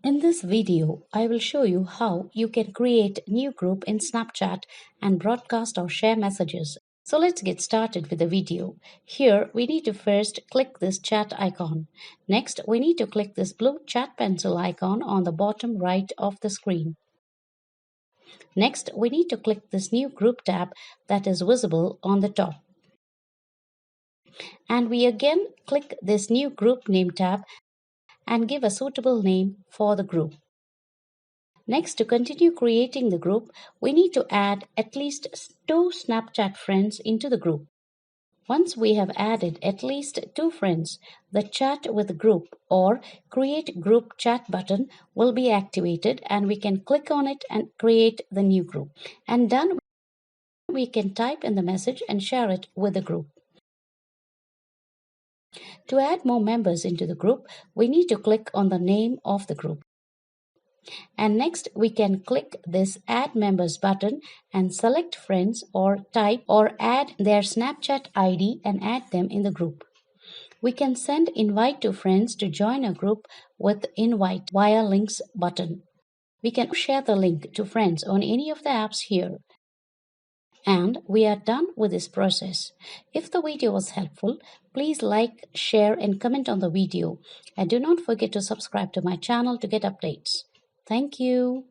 In this video, I will show you how you can create new group in Snapchat and broadcast or share messages. So let's get started with the video. Here we need to first click this chat icon. Next, we need to click this blue chat pencil icon on the bottom right of the screen. Next, we need to click this new group tab that is visible on the top. And we again click this new group name tab and give a suitable name for the group. Next, to continue creating the group, we need to add at least 2 Snapchat friends into the group. Once we have added at least 2 friends, the Chat with Group or Create Group Chat button will be activated and we can click on it and create the new group. And done, we can type in the message and share it with the group. To add more members into the group, we need to click on the name of the group. And next we can click this add members button and select friends or type or add their Snapchat ID and add them in the group. We can send invite to friends to join a group with invite via links button. We can share the link to friends on any of the apps here. And we are done with this process. If the video was helpful, please like, share and comment on the video. And do not forget to subscribe to my channel to get updates. Thank you.